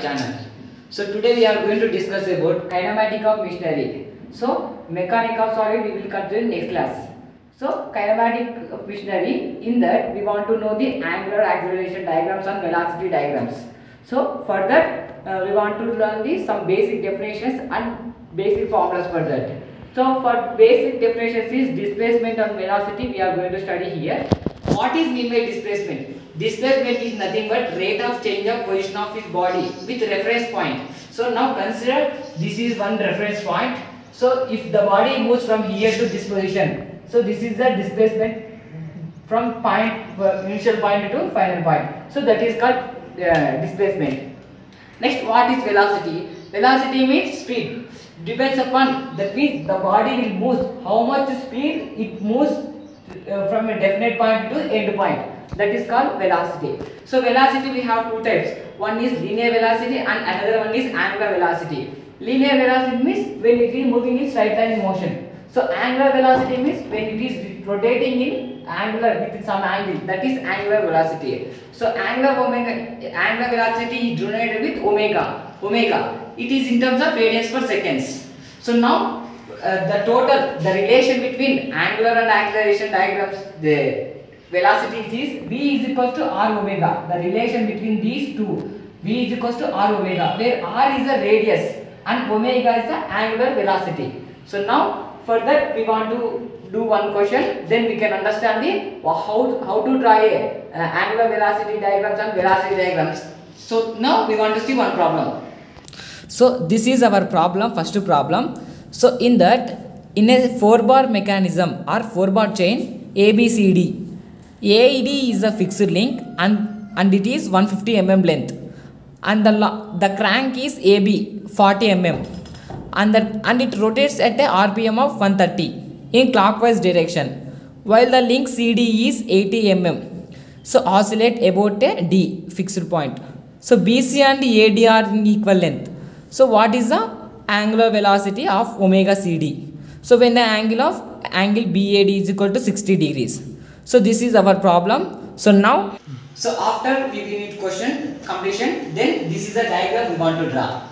channel. So today we are going to discuss about kinematic of machinery. So mechanic of solid we will continue next class. So kinematic of machinery, in that we want to know the angular acceleration diagrams and velocity diagrams. So for that we want to learn the some basic definitions and basic formulas for that. So for basic definitions is displacement and velocity we are going to study here. What is mean by displacement? Displacement is nothing but rate of change of position of his body with reference point. So now consider this is one reference point. So if the body moves from here to this position, so this is the displacement from initial point to final point. So that is called displacement. Next, what is velocity? Velocity means speed. Depends upon, that means the body will move how much speed it moves from a definite point to end point. That is called velocity. So velocity we have two types. One is linear velocity and another one is angular velocity. Linear velocity means when it is moving in straight line motion. So angular velocity means when it is rotating in angular with some angle. That is angular velocity. So angular velocity is denoted with omega. Omega. It is in terms of radians per seconds. So now the relation between angular and acceleration diagrams, the velocities is V is equals to R omega. The relation between these two, V is equals to R omega, where R is the radius and omega is the angular velocity. So now for that we want to do one question, then we can understand the how to draw a angular velocity diagrams and velocity diagrams. So now we want to see one problem. So this is our problem, first problem. So in that, in a 4-bar mechanism or 4-bar chain ABCD, AED is a fixed link and it is 150 mm length, and the crank is AB 40 mm, and it rotates at a RPM of 130 in clockwise direction, while the link CD is 80 mm. So oscillate about a D fixed point. So BC and AD are in equal length. So what is the angular velocity of omega CD? So when the angle BAD is equal to 60 degrees. So this is our problem. So now, so after we need question completion, then this is the diagram we want to draw.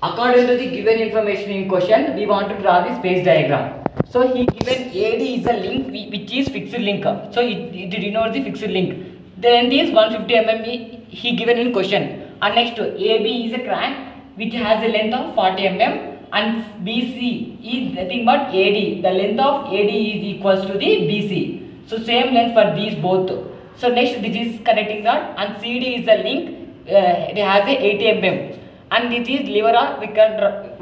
According to the given information in question, we want to draw the space diagram. So he given AD is a link which is fixed link. So it denotes the fixed link. The length is 150 mm he given in question. And next to AB is a crank which has a length of 40 mm, and BC is nothing but AD. The length of AD is equals to the BC. So same length for these both. So next this is connecting that, and CD is the link. It has a 80 mm, and it is lever, or we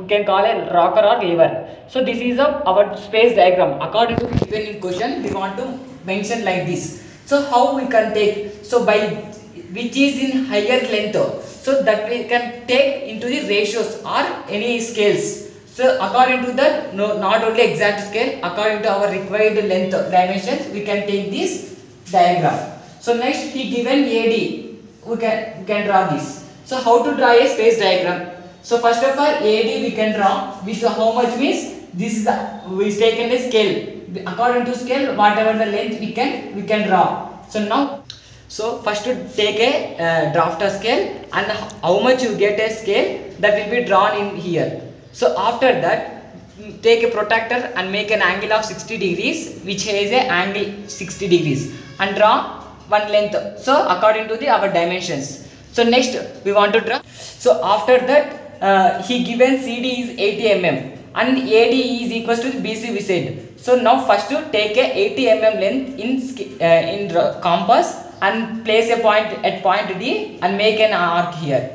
can call it rocker or lever. So this is our space diagram. According to given in question, we want to mention like this. So how we can take? So by which is in higher length, so that we can take into the ratios or any scales. So according to that, no, not only exact scale, according to our required length dimensions, we can take this diagram. So next he given AD, we can draw this. So how to draw a space diagram? So first of all, AD we can draw with how much means this is we taken a scale. According to scale, whatever the length we can draw. So now, so first to take a drafter scale, and how much you get a scale, that will be drawn in here. So after that, take a protractor and make an angle of 60 degrees which has a angle 60 degrees and draw one length. So according to our dimensions. So next we want to draw. So after that he given CD is 80 mm and AD is equals to BC we said. So now first to take a 80 mm length in compass and place a point at point D and make an arc here.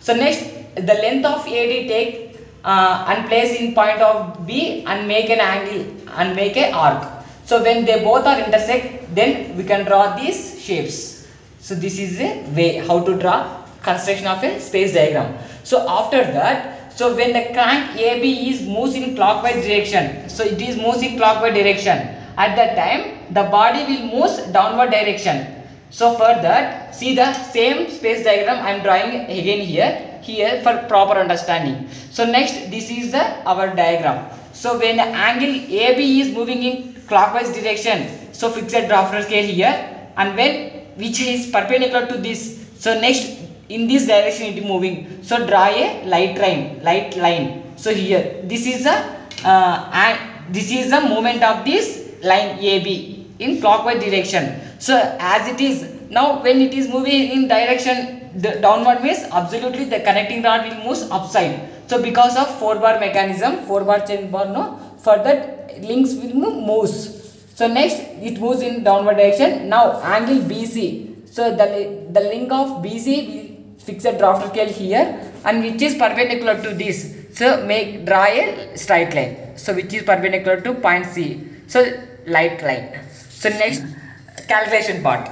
So next the length of AD take and place in point of B and make an angle and make an arc. So when they both are intersect, then we can draw these shapes. So this is a way how to draw construction of a space diagram. So after that, so when the crank AB is moves in clockwise direction, so it is moves in clockwise direction. At that time, the body will move downward direction. So for that, see the same space diagram I am drawing again here for proper understanding. So next, this is our diagram. So when the angle AB is moving in clockwise direction, so fix a drafter scale here, and when which is perpendicular to this, so next in this direction it is moving. So draw a light line. So here this is the movement of this line AB in clockwise direction. So as it is now, when it is moving in direction downward means absolutely the connecting rod will move upside. So because of 4-bar mechanism, 4-bar chain bar, no, for that links will move. So next it moves in downward direction. Now angle BC. So the link of BC will fix a drafter scale here, and which is perpendicular to this. So draw a straight line. So which is perpendicular to point C. So light line. So next calculation part.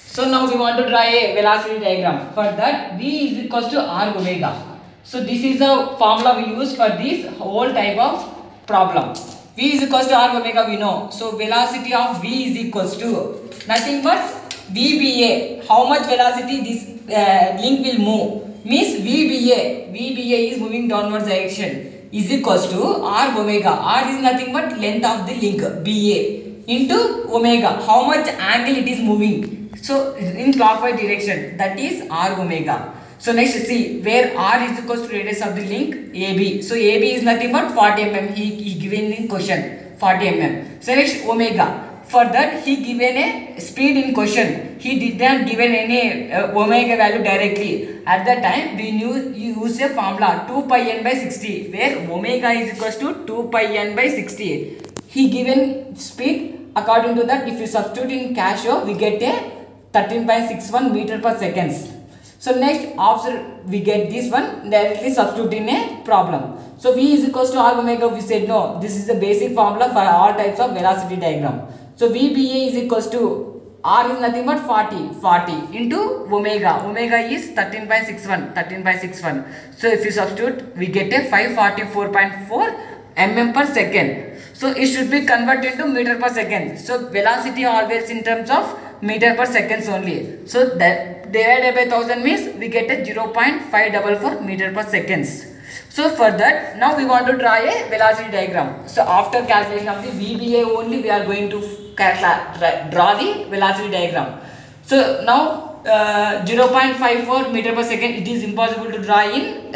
So now we want to draw a velocity diagram. For that, V is equals to R omega. So this is the formula we use for this whole type of problem. V is equals to R omega, we know. So velocity of V is equals to nothing but VBA. How much velocity this link will move means VBA is moving downward direction, is equals to R omega. R is nothing but length of the link BA into omega, how much angle it is moving. So in clockwise direction, that is R omega. So next see where R is equals to radius of the link AB. So AB is nothing but 40 mm. He given in question 40 mm. So next omega. For that he given a speed in question. He did not given any omega value directly. At that time we use a formula 2 pi n by 60, where omega is equals to 2 pi n by 60. He given speed. According to that, if you substitute in Casio, we get a 13.61 meter per seconds. So next after we get this one, directly substitute in a problem. So V is equals to R omega. We said no, this is the basic formula for all types of velocity diagram. So VBA is equals to R is nothing but 40 into omega. Omega is 13.61. So if you substitute, we get a 544.4 mm per second. So it should be converted into meter per second. So velocity always in terms of meter per seconds only. So that divided by 1000 means we get a 0.544 meter per seconds. So for that, now we want to draw a velocity diagram. So after calculation of the VBA only, we are going to draw the velocity diagram. So now 0.54 meter per second, it is impossible to draw in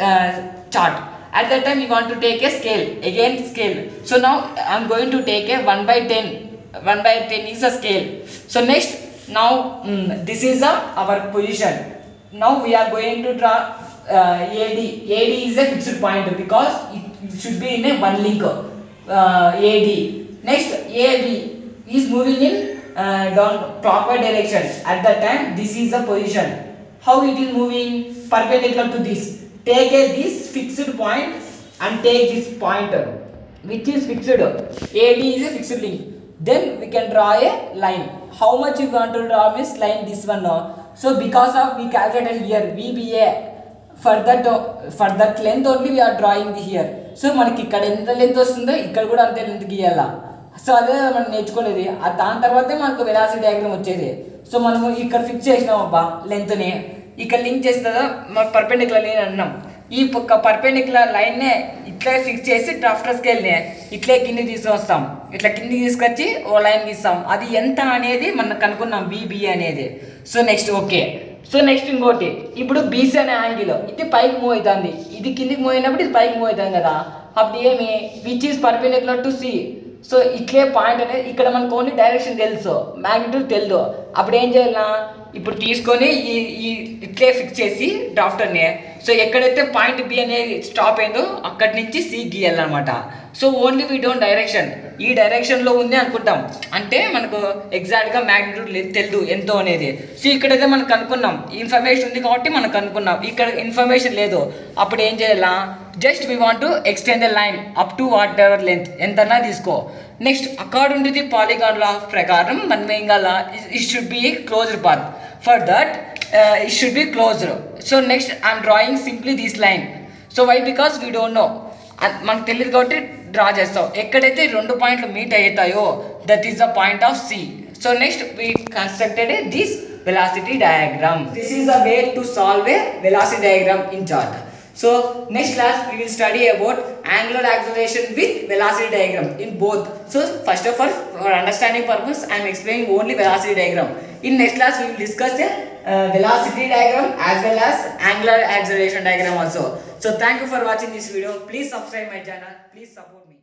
chart. At that time we want to take a scale, again scale. So now I am going to take a 1 by 10. 1 by 10 is a scale. So next, now this is our position. Now we are going to draw AD. AD is a fixed point because it should be in a one link. AD. Next AB is moving in down clockwise direction. At that time this is the position. How it is moving? Perpendicular to this. Take this fixed point and take this pointer, which is fixed. AD is a fixed link. Then we can draw a line. How much you want to draw means line this one now. So because of we calculated here VBA, for that length only we are drawing here. So మనకి ఇక్కడ ఎంత length వస్తుందో ఇక్కడ కూడా అంతే length గీయాలా. So అదే మనం నేర్చుకునేది. దాని తర్వాతే మనకు వెలాసిటీ డయాగ్రామ్ వచ్చేది. సో మనము ఇక్కడ ఫిక్స్ చేసినాం అబ్బా లెంత్ ని, ఇక్కడ లింక్ చేస్తుందా మనకు పర్పెండిక్యులర్ లైన్ అన్నాం. ఈ పర్పెండిక్యులర్ లైన్ నే ఇట్లా ఫిక్స్ చేసి డ్రాఫ్టర్ స్కేల్ ని ఇట్లే కిందికి తీసుకొస్తాం. ఇట్లా కిందికి తీసుకొచ్చి ఓ లైన్ గీస్తాం. అది ఎంత అనేది మనం కనుక్కున్నాం VBA అనేది. So next okay. So next ఇంకోటి, ఇప్పుడు BC అనే యాంగిల్ ఇది పైకి మూవ్ అవుతుంది, ఇది కిందికి మూవ్ అయినప్పుడు ఇది పైకి మూవ్ అవుతుంది కదా. అప్పుడు ఏమి which is perpendicular to C. So ఇట్లే పాయింట్ అనేది ఇక్కడ మనకు ఓన్లీ డైరెక్షన్ తెలుసు, మ్యాగ్నిట్యూడ్ తెలియదు. అప్పుడు ఏం చేయాలన్నా, ఇప్పుడు తీసుకొని ఈ ఇట్లే ఫిక్స్ చేసి డ్రాఫ్టర్ని, సో ఎక్కడైతే పాయింట్ B అనేది స్టాప్ అయిందో అక్కడి నుంచి C గీయాలన్నమాట. So only we don't direction, ఈ డైరెక్షన్లో ఉంది అనుకుంటాం, అంటే మనకు ఎగ్జాక్ట్గా మ్యాగ్నిట్యూడ్ తెలియదు ఎంతో అనేది. సో ఇక్కడైతే మనకు కనుక్కున్నాం, ఇన్ఫర్మేషన్ ఉంది కాబట్టి మనకు కనుక్కున్నాం. ఇక్కడ ఇన్ఫర్మేషన్ లేదు, అప్పుడు ఏం చేయాలా, just we want to extend the line up to whatever length ఎంతన్నా తీసుకో. Next according to the polygon law ప్రకారం మనం ఏం కావాలా, it should be closed path. For that it should be closed. So next I'm drawing simply this line. So why, because we don't know, మనకు తెలియదు కాబట్టి draw చేస్తాం. ఎక్కడైతే రెండు పాయింట్లు మీట్ అవుతాయో that is the point of C. So next we constructed this velocity diagram. This is a way to solve a velocity diagram in chart. So next class we will study about angular acceleration with velocity diagram in both. So first of all, for understanding purpose I am explaining only velocity diagram. In next class we will discuss a velocity diagram as well as angular acceleration diagram also. So thank you for watching this video. Please subscribe my channel. Please support me.